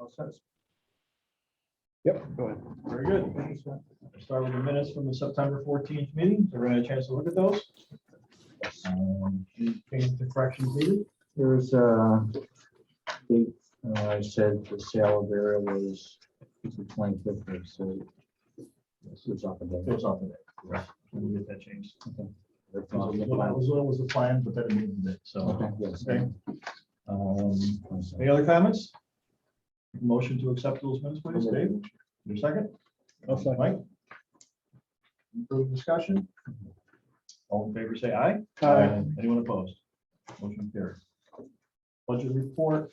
All set. Yep, go ahead. Very good. Start with the minutes from the September 14th meeting. Everyone had a chance to look at those? Any changes to corrections needed? There's a date, I said the sale of area was the 25th, so this is up and It down. was off today. We'll get that changed. That's That not- was the plan, but then it moved a bit, so. Okay, yes. Okay. Any other comments? Motion to accept those minutes, please, Dave. Your second? I'll second. Mike? Further discussion? All in favor, say aye. Aye. Anyone opposed? Motion carried. Budget report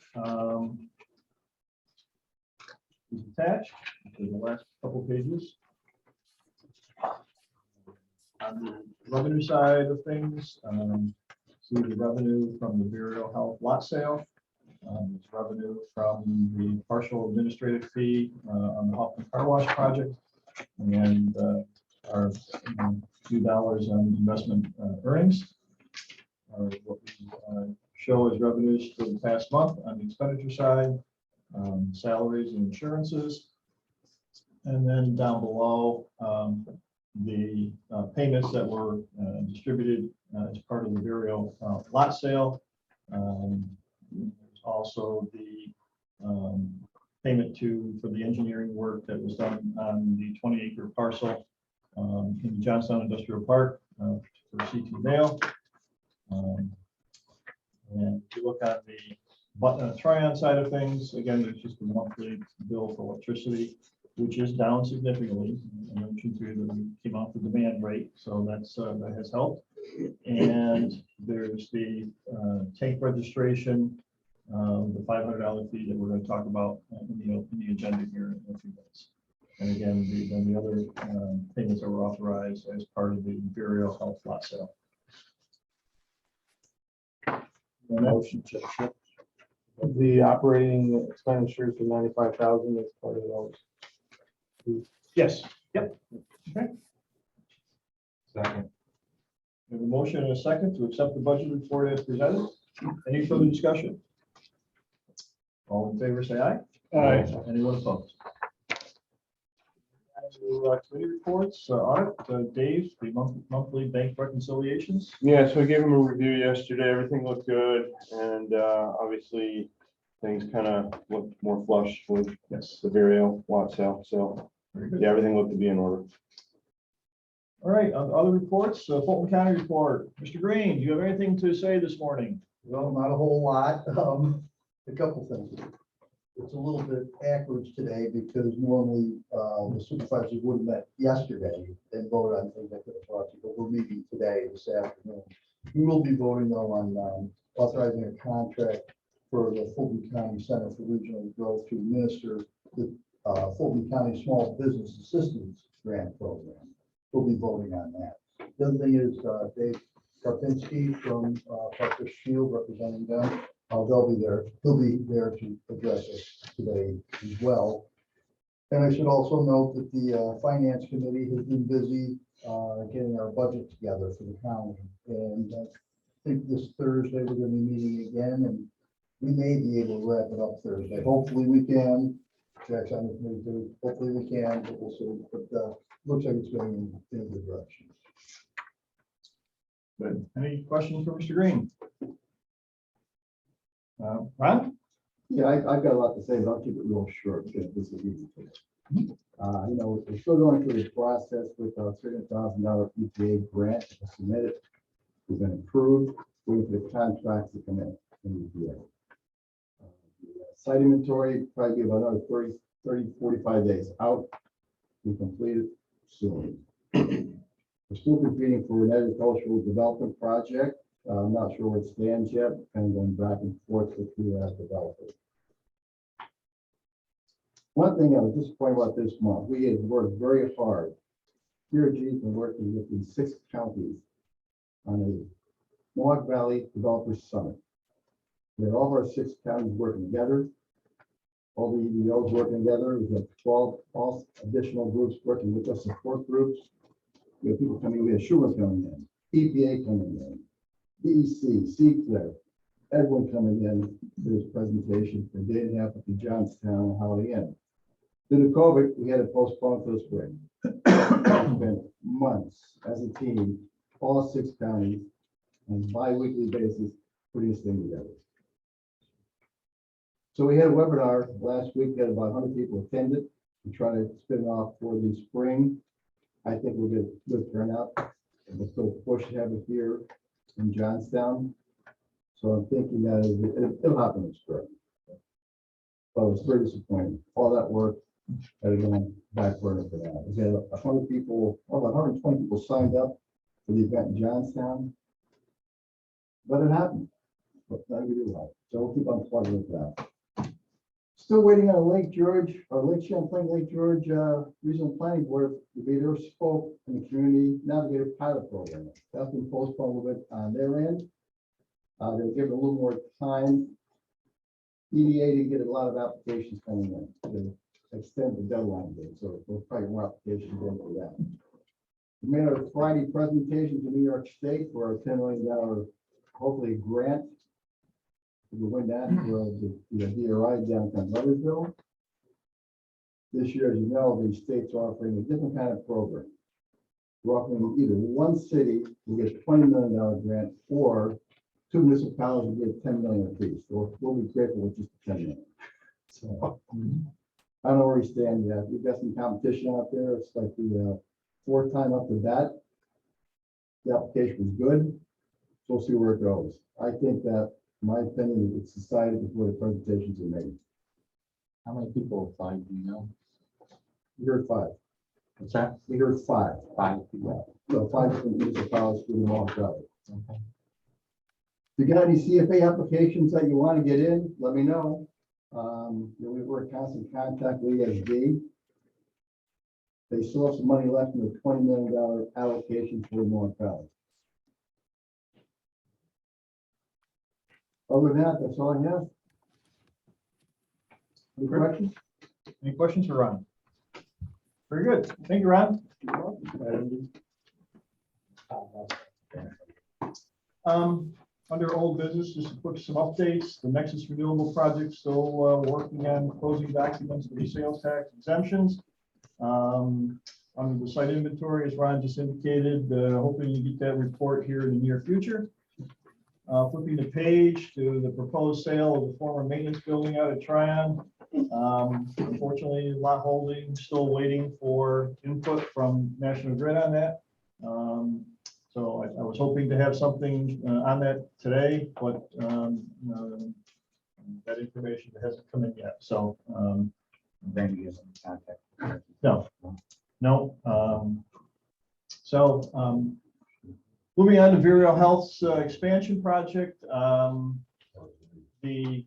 is attached to the last couple pages. On the revenue side of things, see the revenue from the Burial Health lot sale. It's revenue from the partial administrative fee on the Hoffman Car Wash project, and our few dollars on investment earnings. What we show as revenues for the past month on the expenditure side, salaries and insurances. And then down below, the payments that were distributed as part of the Burial lot sale. Also the payment for the engineering work that was done on the 20-acre parcel in the Johnstown Industrial Park for CT Vale. And if you look at the Tryon side of things, again, there's just a monthly bill for electricity, which is down significantly. I mentioned to you that we came off the demand rate, so that has helped. And there's the tank registration, the $500 fee that we're going to talk about in the agenda here in a few minutes. And again, the other payments that were authorized as part of the Burial Health lot sale. Motion to accept the operating expenditures for 95,000 as part of those. Yes, yep. Okay. Second. We have a motion and a second to accept the budget report as presented. Any further discussion? All in favor, say aye. Aye. Anyone opposed? Committee reports, audit, Dave, the monthly bank reconciliations. Yeah, so I gave him a review yesterday. Everything looked good, and obviously things kind of looked more flush with Yes. the Burial lot sale. So Very good. yeah, everything looked to be in order. All right, on other reports, Fulton County report. Mr. Green, do you have anything to say this morning? Well, not a whole lot. A couple things. It's a little bit backwards today because normally the supervisors would have met yesterday and voted on things I could have brought to you, but we're meeting today, this afternoon. We will be voting though on authorizing a contract for the Fulton County Center for Regional Growth to administer the Fulton County Small Business Assistance Grant Program. We'll be voting on that. The other thing is Dave Karpinski from Parker Shield representing them. They'll be there. He'll be there to address it today as well. And I should also note that the Finance Committee has been busy getting our budget together for the county. And I think this Thursday we're going to be meeting again, and we may be able to wrap it up Thursday. Hopefully we can. Jack's on the committee too. Hopefully we can, but we'll see. But looks like it's going in a good direction. Good. Any questions for Mr. Green? Ron? Yeah, I've got a lot to say, but I'll keep it real short because this is easy. We're still going through the process with a $300,000 EPA grant submitted. We've been approved, waiting for the contracts to come in EPA. Site inventory probably be about another 30, 45 days out. We complete it soon. We're still competing for an agricultural development project. I'm not sure where it stands yet, kind of going back and forth with the developer. One thing I was disappointed about this month, we had worked very hard. PRG's been working with these 6 counties on a Mohawk Valley Developers Summit. We had all of our 6 counties working together, all the EDOs working together. We had 12 additional groups working with us, support groups. We had people coming, we had Schumer coming in, EPA coming in, DEC, CCLIP, Edwin coming in for his presentation for a day and a half at the Johnstown Holiday Inn. Due to COVID, we had to postpone to the spring. We spent months as a team, all 6 counties, on a bi-weekly basis, putting this thing together. So we had a webinar last week, had about 100 people attend it. We try to spin it off for the spring. I think we'll get good turnout. And we'll still push to have it here in Johnstown. So I'm thinking that it'll happen in spring. But it was very disappointing. All that work had to go on back burner for that. We had 100 people, over 120 people signed up for the event in Johnstown. But it happened. But now we do that. So we'll keep on plugging with that. Still waiting on Lake George, or Lake Champlain, Lake George Regional Planning Board to be there spoke in the Community Navigator Pilot Program. That's been postponed a little bit on their end. They'll give it a little more time. EDA to get a lot of applications coming in to extend the deadline date, so there'll probably more applications in for that. We made our Friday presentation to New York State for our $10 million, hopefully grant. We win that for the DRI downtown Loversville. This year, as you know, the state's offering a different kind of program. We're offering either one city will get a $20 million grant, or 2 municipalities will get $10 million apiece. So we'll be grateful with just $10 million. So I don't know where we stand yet. We've got some competition out there. It's like the 4th time up to bat. The application was good. So we'll see where it goes. I think that, in my opinion, it's decided before the presentations are made. How many people applied, do you know? We heard 5. What's that? We heard 5. 5 people. So 5 different municipalities for them all covered. Okay. If you got any CFA applications that you want to get in, let me know. We're in constant contact with ESD. They still have some money left in the $20 million allocation for North Valley. Other than that, that's all I have. Any questions? Any questions for Ron? Very good. Thank you, Ron. Under old business, just to put some updates, the Nexus Renewable Project still working on closing documents for the sales tax exemptions. Under the site inventory, as Ron just indicated, hoping to get that report here in the near future. Flipping the page to the proposed sale of the former maintenance building out at Tryon. Unfortunately, lot holding, still waiting for input from National Grid on that. So I was hoping to have something on that today, but that information hasn't come in yet. So Then you get some contact. no. Moving on to Virial Health's expansion project. Been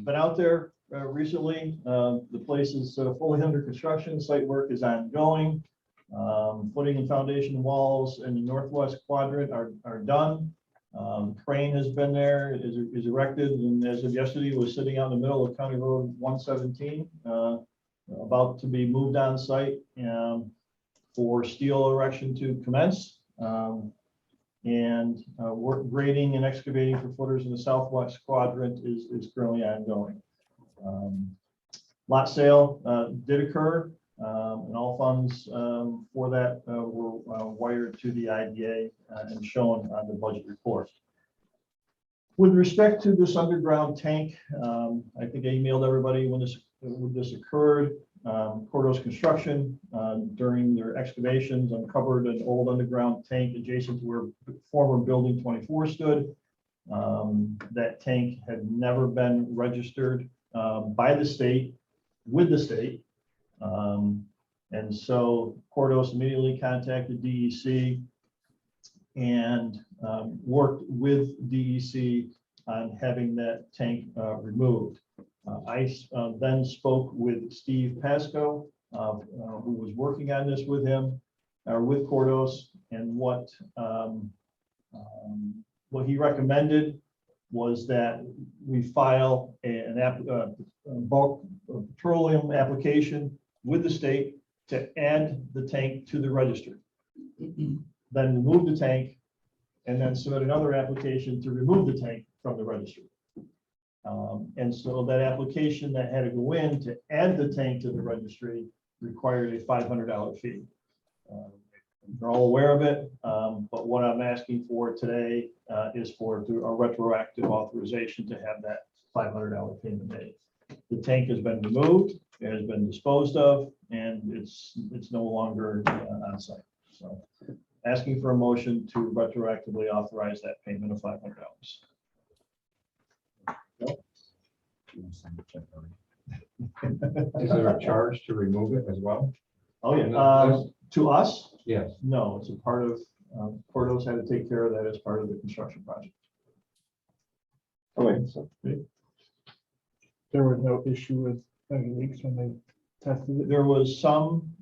out there recently. The place is fully under construction. Site work is ongoing. Footing and foundation walls in the northwest quadrant are done. Crane has been there, is erected, and as of yesterday was sitting out in the middle of County Road 117, about to be moved on site for steel erection to commence. And work grading and excavating for footers in the southwest quadrant is currently ongoing. Lot sale did occur, and all funds for that were wired to the IDA and shown on the budget report. With respect to this underground tank, I think I emailed everybody when this occurred. Cordos Construction, during their excavations, uncovered an old underground tank adjacent to where former Building 24 stood. That tank had never been registered by the state, with the state. And so Cordos immediately contacted DEC and worked with DEC on having that tank removed. I then spoke with Steve Pasco, who was working on this with him, with Cordos, and what he recommended was that we file a bulk petroleum application with the state to add the tank to the registry. Then remove the tank, and then submit another application to remove the tank from the registry. And so that application that had to go in to add the tank to the registry required a $500 fee. They're all aware of it, but what I'm asking for today is for a retroactive authorization to have that $500 payment made. The tank has been removed, it has been disposed of, and it's no longer on site. So asking for a motion to retroactively authorize that payment of $500. Is there a charge to remove it as well? Oh, yeah. To us? Yes. No, it's a part of, Cordos had to take care of that as part of the construction project. Okay, so There was no issue with any leaks when they tested it. There was some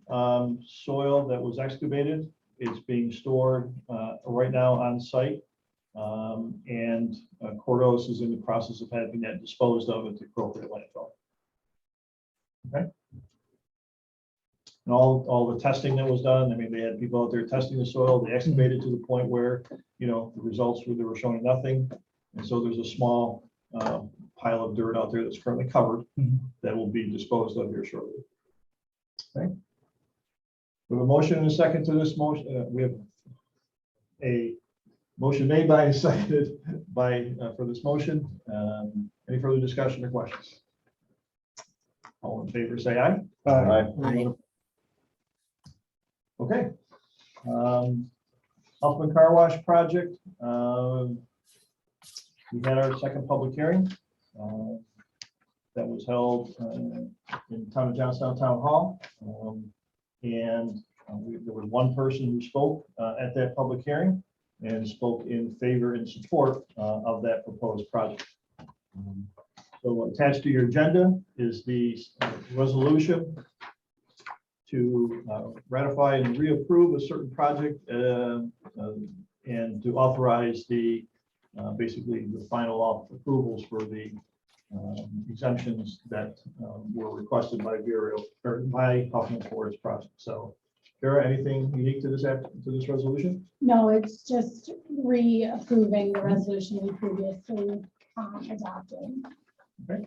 soil that was excavated. It's being stored right now on site. And Cordos is in the process of having that disposed of at the appropriate landfill. Okay. And all the testing that was done, I mean, they had people out there testing the soil, they excavated to the point where, you know, the results were, they were showing nothing. And so there's a small pile of dirt out there that's currently covered that will be disposed of here shortly. Okay. We have a motion and a second to this motion. We have a motion made by and seconded by for this motion. Any further discussion or questions? All in favor, say aye. Aye. Okay. Huffman Car Wash Project. We had our second public hearing that was held in town of Johnstown Town Hall. There was one person who spoke at that public hearing and spoke in favor and support of that proposed project. So attached to your agenda is the resolution to ratify and reapprove a certain project and to authorize the basically the final approvals for the exemptions that were requested by Bureau or by Huffman for its project. So, Kara, anything unique to this resolution? No, it's just reapproving the resolution we previously adopted. Okay.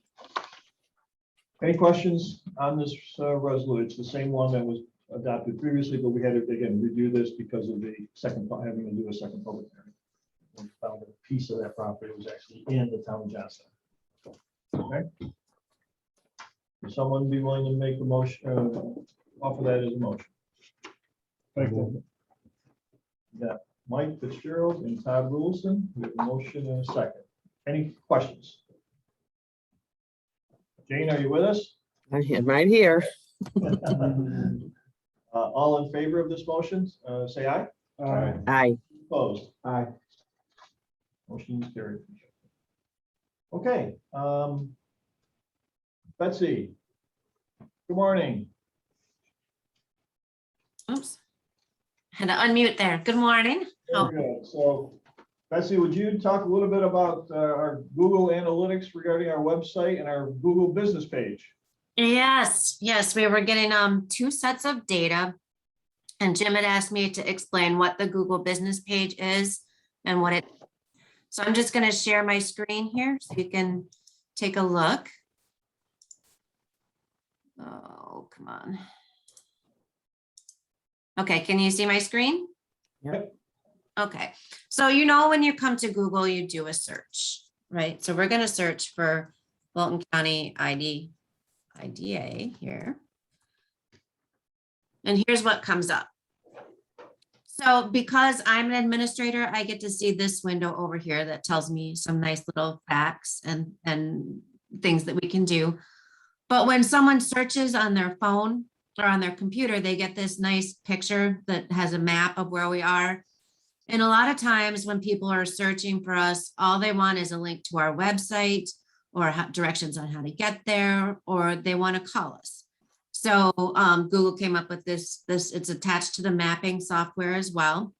Any questions on this resolution? It's the same one that was adopted previously, but we had to again review this because of the having to do a second public hearing. We found that a piece of that property was actually in the town of Johnstown. Okay. Would someone be willing to make a motion, offer that as a motion? Yeah, Mike Fitzgerald and Todd Rulson. We have a motion and a second. Any questions? Jane, are you with us? I am right here. All in favor of this motion, say aye. Aye. Opposed? Aye. Motion is carried. Okay. Betsy. Good morning. Oops. Had to unmute there. Good morning. Very good. So Betsy, would you talk a little bit about our Google Analytics regarding our website and our Google business page? Yes, we were getting 2 sets of data. And Jim had asked me to explain what the Google business page is and what it. So I'm just going to share my screen here so you can take a look. Oh, come on. Okay, can you see my screen? Yep. Okay, so you know when you come to Google, you do a search, right? So we're going to search for Fulton County IDA here. And here's what comes up. So because I'm an administrator, I get to see this window over here that tells me some nice little facts and things that we can do. But when someone searches on their phone or on their computer, they get this nice picture that has a map of where we are. And a lot of times when people are searching for us, all they want is a link to our website or directions on how to get there, or they want to call us. So Google came up with this, it's attached to the mapping software as well.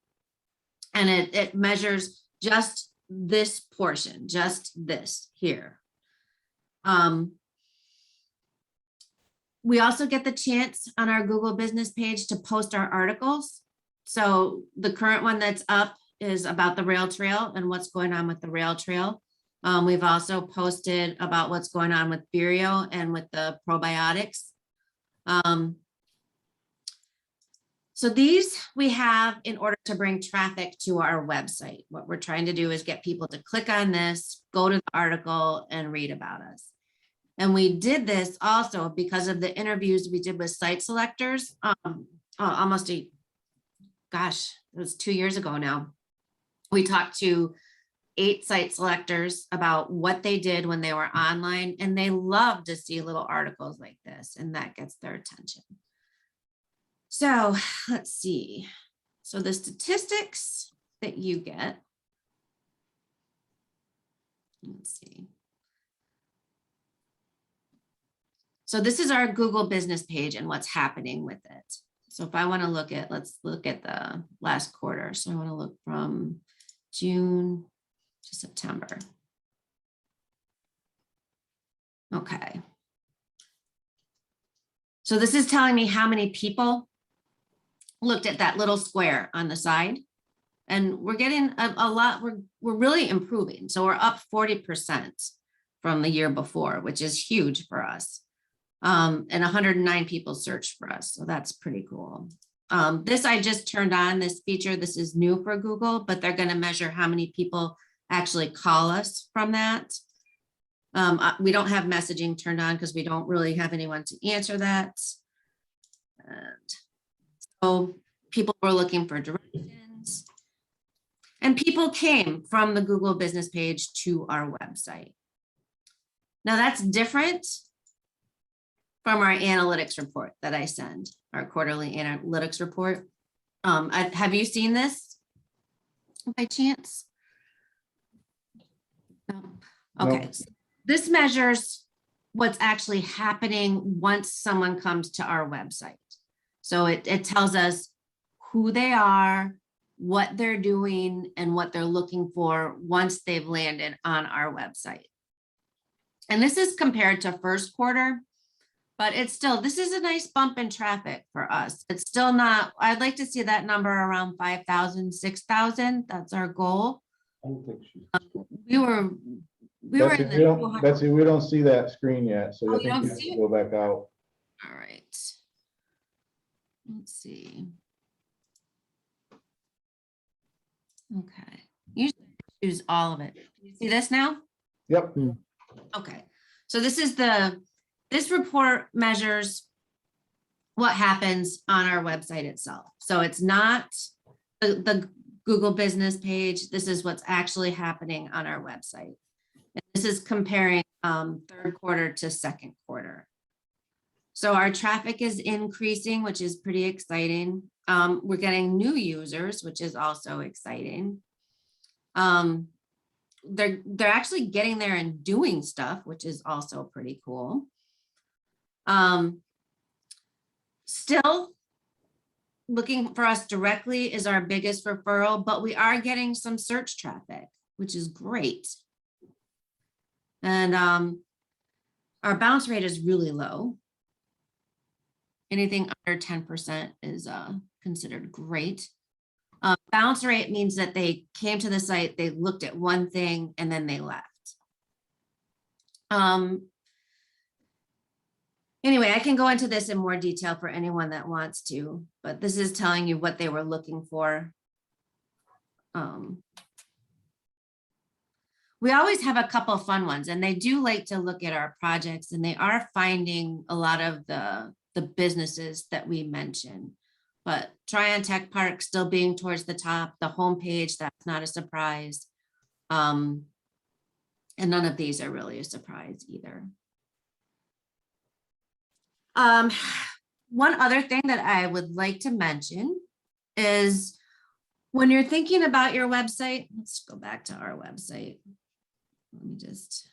And it measures just this portion, just this here. We also get the chance on our Google business page to post our articles. So the current one that's up is about the rail trail and what's going on with the rail trail. We've also posted about what's going on with Vireo and with the probiotics. So these we have in order to bring traffic to our website. What we're trying to do is get people to click on this, go to the article and read about us. And we did this also because of the interviews we did with site selectors, almost it was 2 years ago now. We talked to 8 site selectors about what they did when they were online, and they love to see little articles like this, and that gets their attention. So let's see. So the statistics that you get, let's see. So this is our Google business page and what's happening with it. So if I want to look at, let's look at the last quarter. So I want to look from June to September. Okay. So this is telling me how many people looked at that little square on the side. And we're getting a lot, we're really improving. So we're up 40% from the year before, which is huge for us. And 109 people searched for us. So that's pretty cool. This I just turned on this feature. This is new for Google, but they're going to measure how many people actually call us from that. We don't have messaging turned on because we don't really have anyone to answer that. And so people were looking for directions. And people came from the Google business page to our website. Now that's different from our analytics report that I send, our quarterly analytics report. Have you seen this by chance? No. Okay, No. so this measures what's actually happening once someone comes to our website. So it tells us who they are, what they're doing, and what they're looking for once they've landed on our website. And this is compared to first quarter. But it's still, this is a nice bump in traffic for us. It's still not, I'd like to see that number around 5,000, 6,000. That's our goal. I don't think she's. We were in Betsy, the we don't, 200. Betsy, we don't see that screen yet, so Oh, I you think don't you have see to it? go back out. All right. Let's see. Okay. Usually I choose all of it. You see this now? Yep. Okay. So this is this report measures what happens on our website itself. So it's not the Google business page. This is what's actually happening on our website. And this is comparing third quarter to second quarter. So our traffic is increasing, which is pretty exciting. We're getting new users, which is also exciting. They're actually getting there and doing stuff, which is also pretty cool. Still looking for us directly is our biggest referral, but we are getting some search traffic, which is great. And our bounce rate is really low. Anything under 10% is considered great. Bounce rate means that they came to the site, they looked at one thing, and then they left. Anyway, I can go into this in more detail for anyone that wants to, but this is telling you what they were looking for. We always have a couple of fun ones, and they do like to look at our projects, and they are finding a lot of the businesses that we mentioned. But Tryon Tech Park still being towards the top, the homepage, that's not a surprise. And none of these are really a surprise either. One other thing that I would like to mention is when you're thinking about your website, let's go back to our website. Let me just.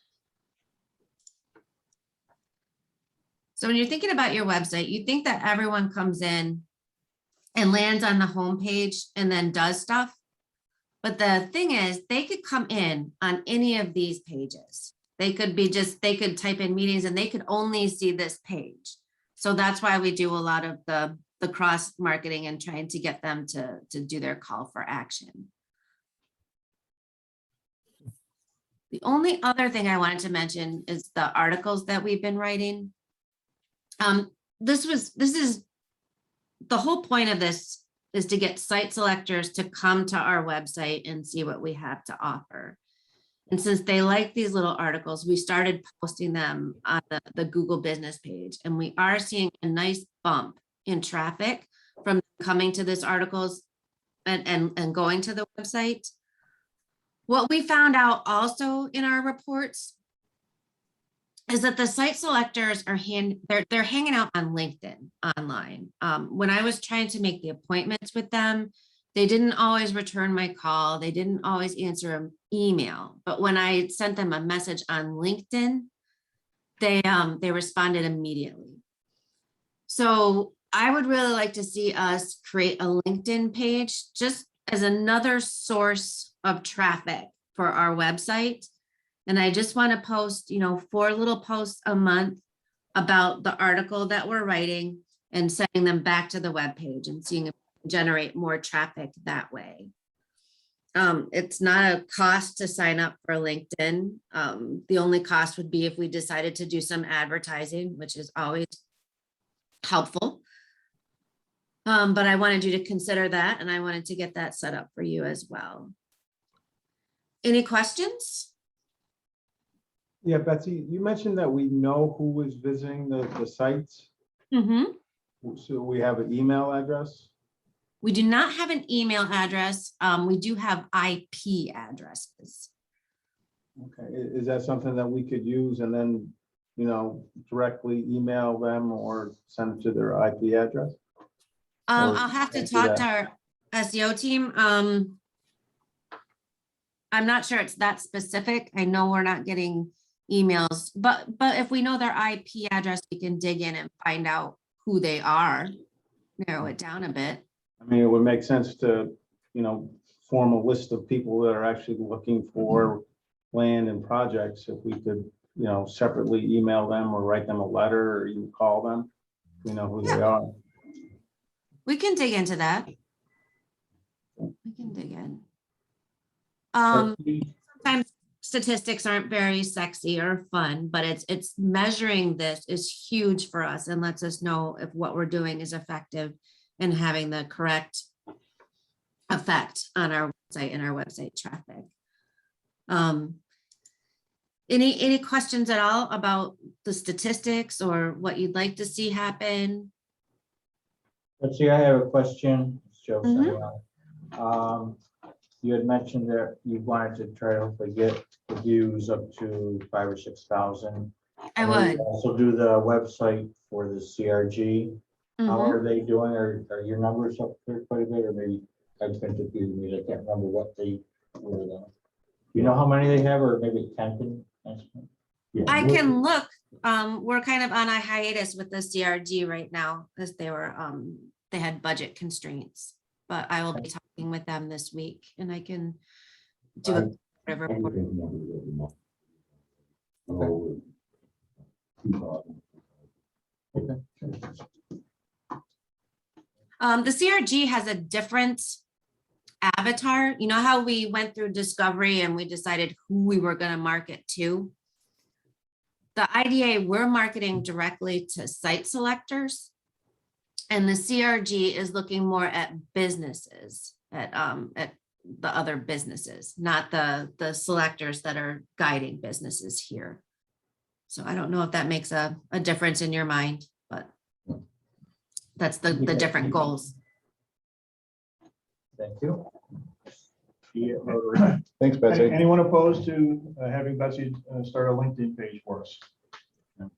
So when you're thinking about your website, you think that everyone comes in and lands on the homepage and then does stuff. But the thing is, they could come in on any of these pages. They could be they could type in meetings and they could only see this page. So that's why we do a lot of the cross marketing and trying to get them to do their call for action. The only other thing I wanted to mention is the articles that we've been writing. This is the whole point of this is to get site selectors to come to our website and see what we have to offer. And since they like these little articles, we started posting them on the Google business page, and we are seeing a nice bump in traffic from coming to this articles and going to the website. What we found out also in our reports is that the site selectors are they're hanging out on LinkedIn online. When I was trying to make the appointments with them, they didn't always return my call. They didn't always answer an email. But when I sent them a message on LinkedIn, they responded immediately. So I would really like to see us create a LinkedIn page just as another source of traffic for our website. And I just want to post, 4 little posts a month about the article that we're writing and sending them back to the webpage and seeing if we can generate more traffic that way. It's not a cost to sign up for LinkedIn. The only cost would be if we decided to do some advertising, which is always helpful. But I wanted you to consider that, and I wanted to get that set up for you as well. Any questions? Yeah, Betsy, you mentioned that we know who was visiting the sites. Mm-hmm. So we have an email address. We do not have an email address. We do have IP addresses. Okay, is that something that we could use and then, directly email them or send it to their IP address? I'll have to talk to our SEO team. I'm not sure it's that specific. I know we're not getting emails, but if we know their IP address, we can dig in and find out who they are, narrow it down a bit. I mean, it would make sense to, form a list of people that are actually looking for land and projects. If we could, separately email them or write them a letter or you call them, we know who they are. We can dig into that. We can dig in. Sometimes statistics aren't very sexy or fun, but it's measuring this is huge for us and lets us know if what we're doing is effective and having the correct effect on our website and our website traffic. Any questions at all about the statistics or what you'd like to see happen? Let's see, I have a question. It's Joe. Mhm. You had mentioned that you wanted to try to hopefully get the views up to 5,000 or 6,000. I And would. you also do the website for the CRG. How Mhm. are they doing? Are your numbers up there quite a bit, or maybe I've been confused. I can't remember what they were. Do you know how many they have, or maybe 10? I can look. We're kind of on a hiatus with the CRG right now because they had budget constraints. But I will be talking with them this week, and I can do a report. The CRG has a different avatar. You know how we went through discovery and we decided who we were going to market to? The IDA, we're marketing directly to site selectors. And the CRG is looking more at businesses, at the other businesses, not the selectors that are guiding businesses here. So I don't know if that makes a difference in your mind, but that's the different goals. Thank you. Thanks, Betsy. Anyone opposed to having Betsy start a LinkedIn page for us?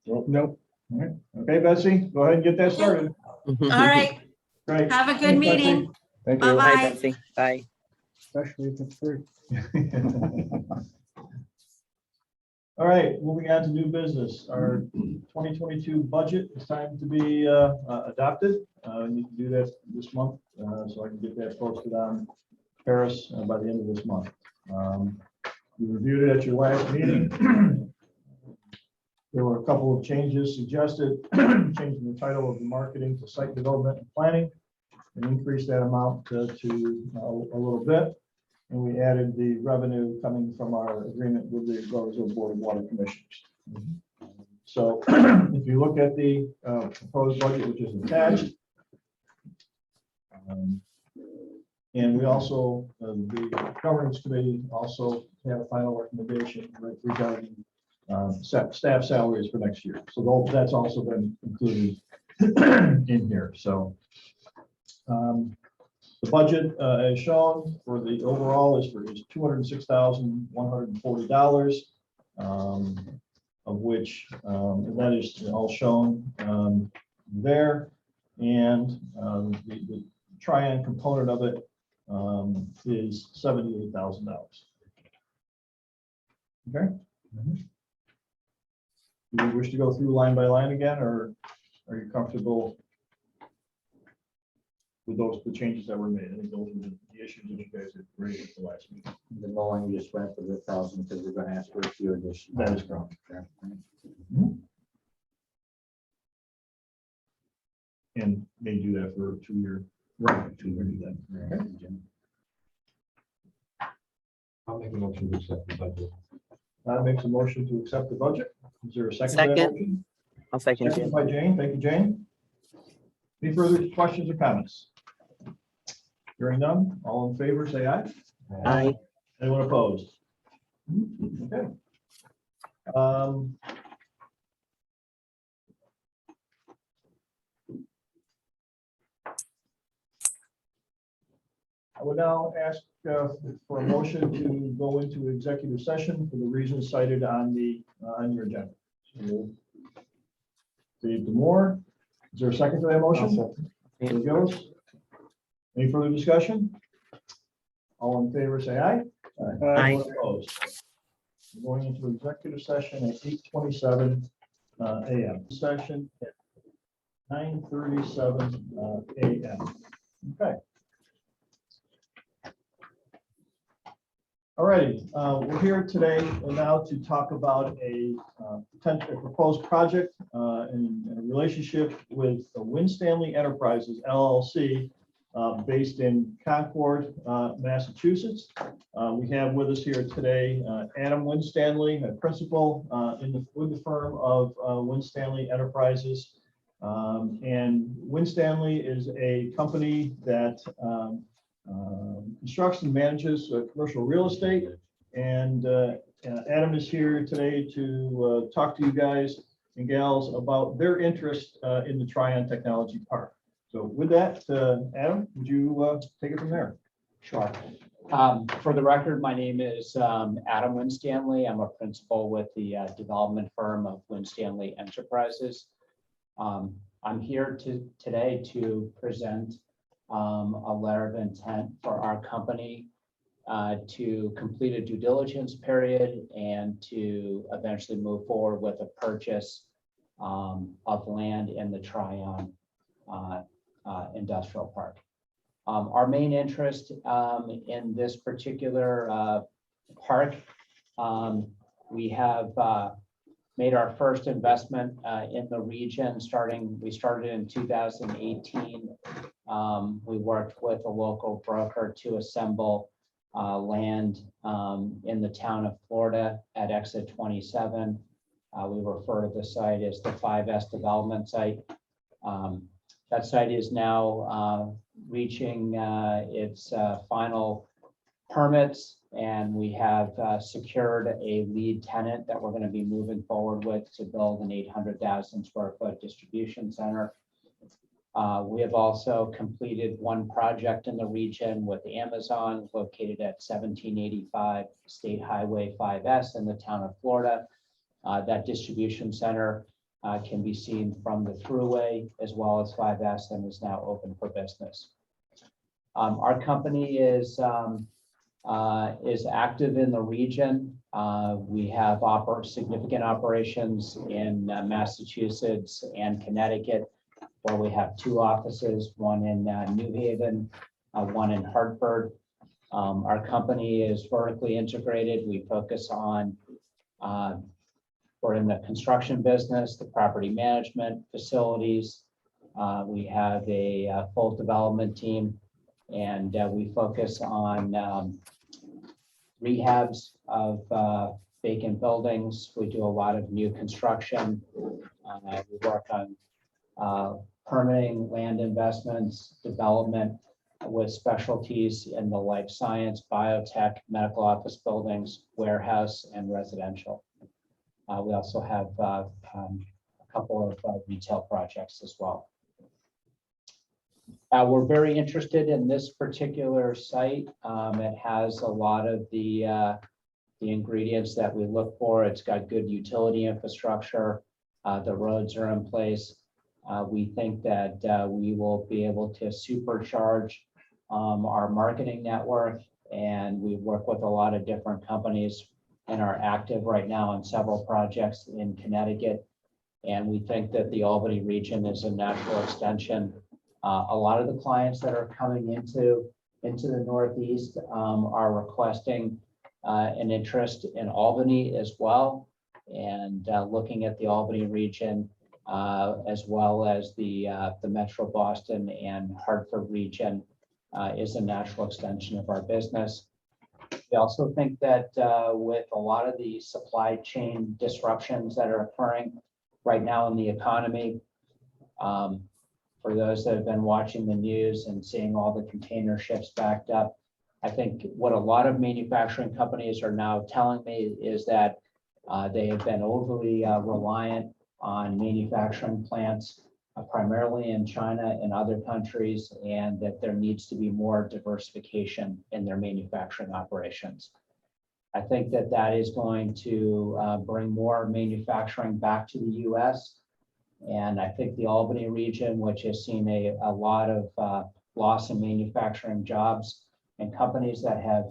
Nope. All right. Okay, Betsy, go ahead and get that started. All right. Great. Have a good Thanks, Betsy. meeting. Thank you. Bye-bye. Bye, Betsy. Bye. Especially if it's free. All right, moving on to new business. Our 2022 budget is time to be adopted. You can do that this month, so I can get that posted on Paris by the end of this month. We reviewed it at your last meeting. There were a couple of changes suggested, changing the title of the marketing to site development and planning, and increase that amount to a little bit. And we added the revenue coming from our agreement with the Roseville Board of Water Commissioners. So if you look at the proposed budget, which is attached, and we also, the governance committee also had a final recommendation regarding staff salaries for next year. So that's also been included in here. So the budget as shown for the overall is $206,140, of which and that is all shown there. And the Trian component of it is $78,000. Okay. Do you wish to go through line by line again, or are you comfortable with the changes that were made? I think those were the issues that you guys had raised at the last meeting. The mowing just went for the 1,000 because we're gonna ask for a few additions. That is correct. And they do that for a 2-year. Right. 2-year do that. Okay. I'll make a motion to accept the budget. Makes a motion to accept the budget. Is there a second? To that Second. motion? I'll second Second you. by Jane. Thank you, Jane. Any further questions or comments? Hearing none, all in favor, say aye. Aye. Anyone opposed? Okay. I would now ask for a motion to go into executive session for the reasons cited on your agenda. So, Dave Demore, is there a second to that motion? There it goes. Any further discussion? All in favor, say aye. Aye. Anyone opposed? We're going into executive session at 8:27 a.m. Session at 9:37 a.m. Okay. All righty, we're here today now to talk about a potential proposed project in a relationship with Winstanley Enterprises LLC based in Concord, Massachusetts. We have with us here today Adam Winstanley, a principal with the firm of Winstanley Enterprises. And Winstanley is a company that constructs and manages commercial real estate. And Adam is here today to talk to you guys and gals about their interest in the Trian Technology Park. So with that, Adam, would you take it from there? Sure. For the record, my name is Adam Winstanley. I'm a principal with the development firm of Winstanley Enterprises. I'm here today to present a letter of intent for our company to complete a due diligence period and to eventually move forward with a purchase of land in the Trian Industrial Park. Our main interest in this particular park, we have made our first investment in the region we started in 2018. We worked with a local broker to assemble land in the town of Florida at exit 27. We refer to the site as the 5S development site. That site is now reaching its final permits, and we have secured a lead tenant that we're going to be moving forward with to build an 800,000 square foot distribution center. We have also completed one project in the region with Amazon located at 1785 State Highway 5S in the town of Florida. That distribution center can be seen from the thruway as well as 5S and is now open for business. Our company is active in the region. We have significant operations in Massachusetts and Connecticut, where we have 2 offices, one in New Haven, one in Hartford. Our company is vertically integrated. We focus on, we're in the construction business, the property management, facilities. We have a full development team, and we focus on rehabs of vacant buildings. We do a lot of new construction. We work on permitting, land investments, development with specialties in the life science, biotech, medical office buildings, warehouse, and residential. We also have a couple of retail projects as well. We're very interested in this particular site. It has a lot of the ingredients that we look for. It's got good utility infrastructure. The roads are in place. We think that we will be able to supercharge our marketing network, and we work with a lot of different companies and are active right now in several projects in Connecticut. And we think that the Albany region is a natural extension. A lot of the clients that are coming into the Northeast are requesting an interest in Albany as well, and looking at the Albany region as well as the Metro Boston and Hartford region is a natural extension of our business. We also think that with a lot of the supply chain disruptions that are occurring right now in the economy, for those that have been watching the news and seeing all the container ships backed up, I think what a lot of manufacturing companies are now telling me is that they have been overly reliant on manufacturing plants, primarily in China and other countries, and that there needs to be more diversification in their manufacturing operations. I think that that is going to bring more manufacturing back to the US. And I think the Albany region, which has seen a lot of loss in manufacturing jobs and companies that have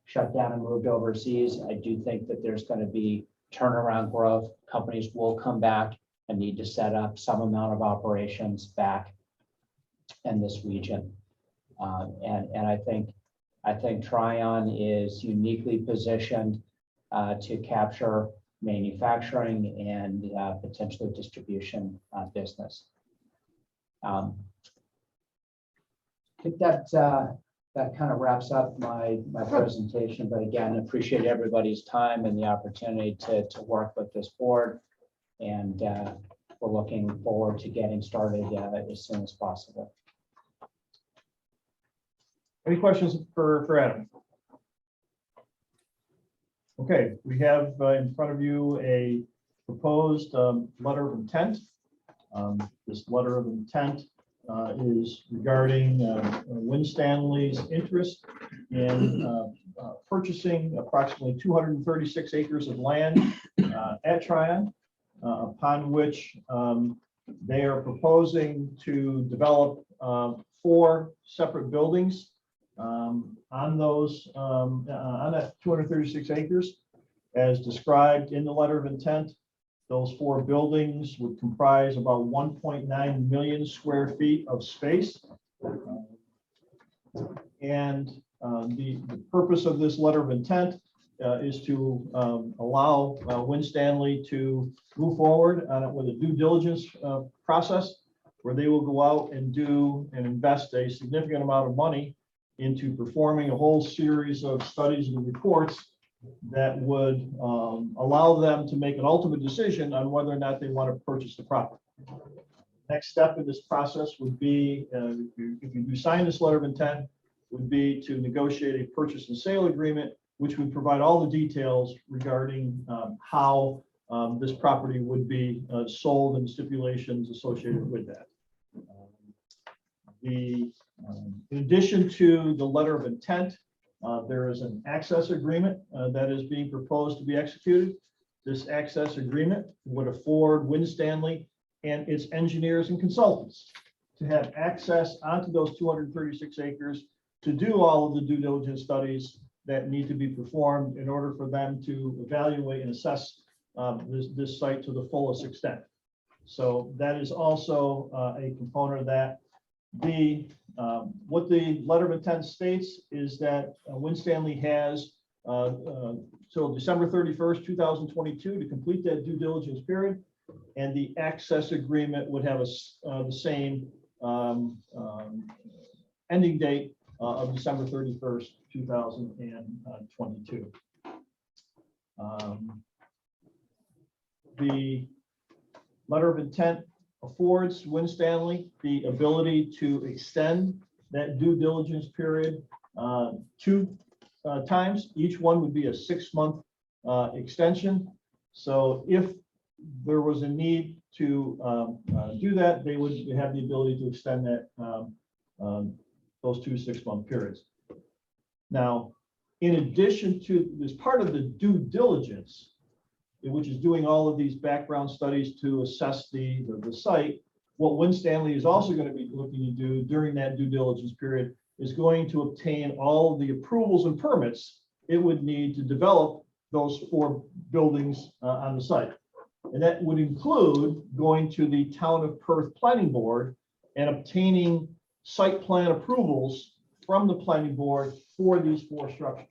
shut down and moved overseas, I do think that there's going to be turnaround growth. Companies will come back and need to set up some amount of operations back in this region. And I think Tryon is uniquely positioned to capture manufacturing and potentially distribution business. I think that kind of wraps up my presentation, but again, appreciate everybody's time and the opportunity to work with this board. And we're looking forward to getting started as soon as possible. Any questions for Adam? Okay, we have in front of you a proposed letter of intent. This letter of intent is regarding Winstanley's interest in purchasing approximately 236 acres of land at Tryon, upon which they are proposing to develop 4 separate buildings on that 236 acres, as described in the letter of intent. Those 4 buildings would comprise about 1.9 million square feet of space. And the purpose of this letter of intent is to allow Winstanley to move forward on it with a due diligence process, where they will go out and do and invest a significant amount of money into performing a whole series of studies and reports that would allow them to make an ultimate decision on whether or not they want to purchase the property. Next step in this process would be, if you do sign this letter of intent, would be to negotiate a purchase and sale agreement, which would provide all the details regarding how this property would be sold and stipulations associated with that. In addition to the letter of intent, there is an access agreement that is being proposed to be executed. This access agreement would afford Winstanley and its engineers and consultants to have access onto those 236 acres to do all of the due diligence studies that need to be performed in order for them to evaluate and assess this site to the fullest extent. So that is also a component of that. What the letter of intent states is that Winstanley has till December 31st, 2022 to complete that due diligence period, and the access agreement would have the same ending date of December 31st, 2022. The letter of intent affords Winstanley the ability to extend that due diligence period 2 times. Each one would be a 6-month extension. So if there was a need to do that, they would have the ability to extend that those 2 6-month periods. Now, in addition to this part of the due diligence, which is doing all of these background studies to assess the site, what Winstanley is also going to be looking to do during that due diligence period is going to obtain all of the approvals and permits it would need to develop those 4 buildings on the site. And that would include going to the Town of Perth Planning Board and obtaining site plan approvals from the planning board for these 4 structures.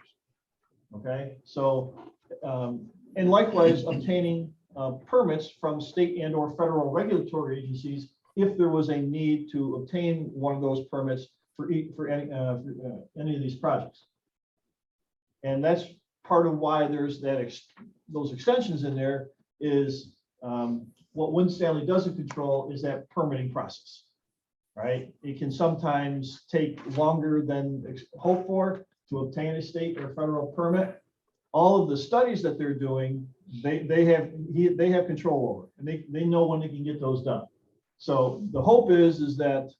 Okay, so, and likewise, obtaining permits from state and or federal regulatory agencies if there was a need to obtain one of those permits for any of these projects. And that's part of why there's that those extensions in there is what Winstanley doesn't control is that permitting process, right? It can sometimes take longer than hoped for to obtain a state or federal permit. All of the studies that they're doing, they have control over, and they know when they can get those done. So the hope is that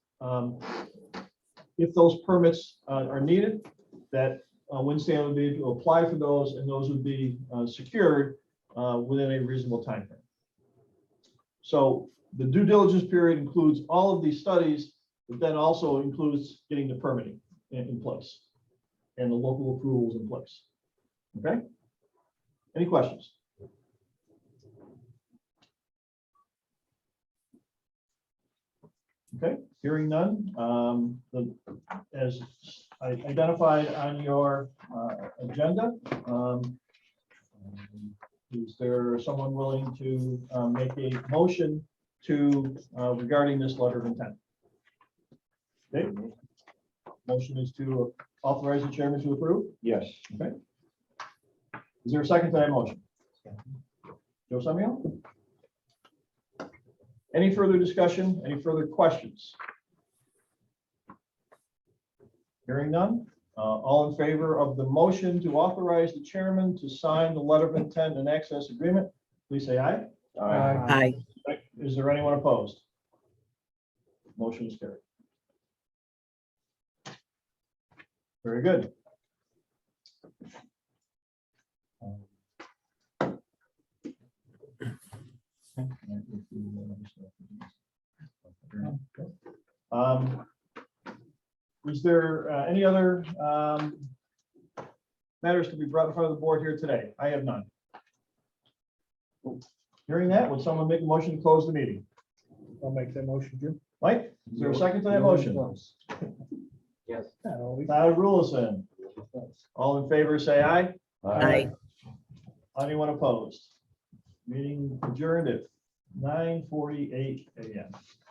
if those permits are needed, that Winstanley would be able to apply for those, and those would be secured within a reasonable time frame. So the due diligence period includes all of these studies, but then also includes getting the permitting in place and the local approvals in place. Okay? Any questions? Okay, hearing none. As I identified on your agenda, is there someone willing to make a motion to regarding this letter of intent? Okay. Motion is to authorize the chairman to approve. Yes. Okay. Is there a second to that motion? Joe Samuel? Any further discussion? Any further questions? Hearing none. All in favor of the motion to authorize the chairman to sign the letter of intent and access agreement, please say aye. Aye. Is there anyone opposed? Motion is carried. Very good. Is there any other matters to be brought in front of the board here today? I have none. Hearing that, would someone make a motion to close the meeting? I'll make that motion, Jim. Mike, is there a second to that motion? Yes. Todd Rulison. All in favor, say aye. Aye. Anyone opposed? Meeting adjourned at 9:48 a.m.